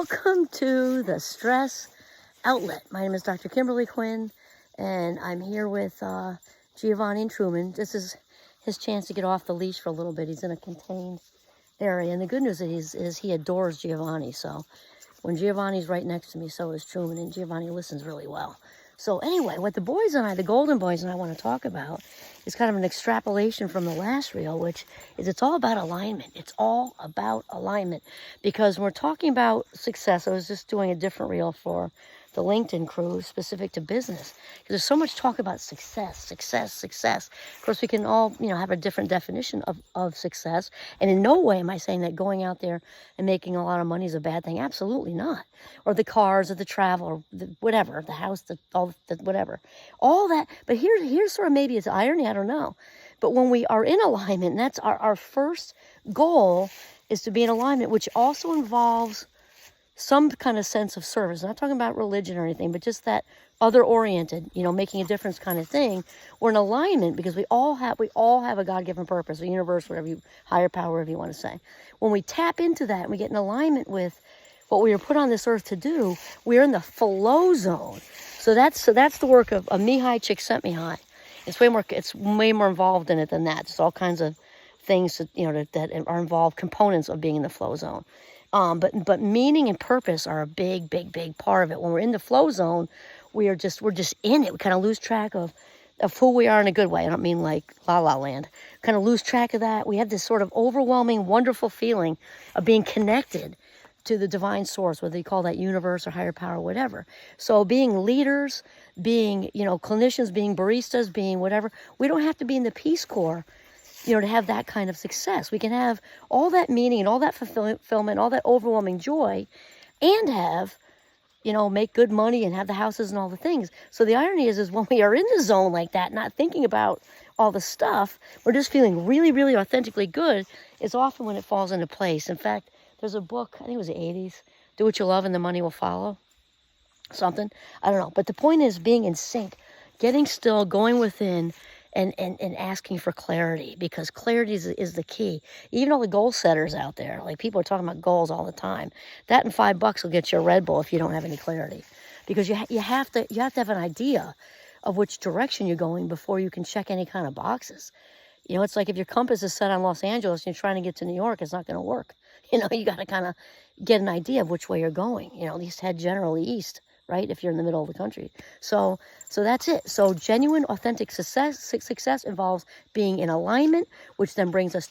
Welcome to the Stress Outlet. My name is Dr. Kimberly Quinn, and I'm here with Giovanni Truman. This is his chance to get off the leash for a little bit. He's in a contained area, and the good news is he adores Giovanni. So when Giovanni's right next to me, so is Truman, and Giovanni listens really well. So anyway, what the boys and I, the Golden Boys and I, want to talk about is kind of an extrapolation from the last reel, which is it's all about alignment. It's all about alignment. Because when we're talking about success, I was just doing a different reel for the LinkedIn crew specific to business. Because there's so much talk about success. Of course, we can all, have a different definition of success. And in no way am I saying that going out there and making a lot of money is a bad thing. Absolutely not. Or the cars or the travel or whatever, the house, whatever. All that. But here's sort of maybe it's irony, I don't know. But when we are in alignment, and that's our first goal is to be in alignment, which also involves some kind of sense of service. I'm not talking about religion or anything, but just that other-oriented, making a difference kind of thing. We're in alignment because we all have a God-given purpose, a universe, higher power, whatever you want to say. When we tap into that and we get in alignment with what we were put on this earth to do, we're in the flow zone. So that's the work of Mihai Csikszentmihalyi. It's way more involved in it than that. There's all kinds of things that are involved, components of being in the flow zone. But meaning and purpose are a big part of it. When we're in the flow zone, we're just in it. We kind of lose track of who we are in a good way. I don't mean like La La Land. Kind of lose track of that. We have this sort of overwhelming, wonderful feeling of being connected to the divine source, whether you call that universe or higher power, whatever. So being leaders, being, clinicians, being baristas, being whatever, we don't have to be in the Peace Corps to have that kind of success. We can have all that meaning and all that fulfillment, all that overwhelming joy, and have, make good money and have the houses and all the things. So the irony is when we are in the zone like that, not thinking about all the stuff, we're just feeling really, really authentically good, is often when it falls into place. In fact, there's a book, I think it was the 80s, Do What You Love and the Money Will Follow. Something. I don't know. But the point is being in sync, getting still, going within, and asking for clarity, because clarity is the key. Even all the goal setters out there, like people are talking about goals all the time. That and $5 will get you a Red Bull if you don't have any clarity, because you have to have an idea of which direction you're going before you can check any kind of boxes. It's like if your compass is set on Los Angeles and you're trying to get to New York, it's not going to work. You got to kind of get an idea of which way you're going. At least head generally east, right? If you're in the middle of the country. So that's it. So genuine, authentic success involves being in alignment, which then brings us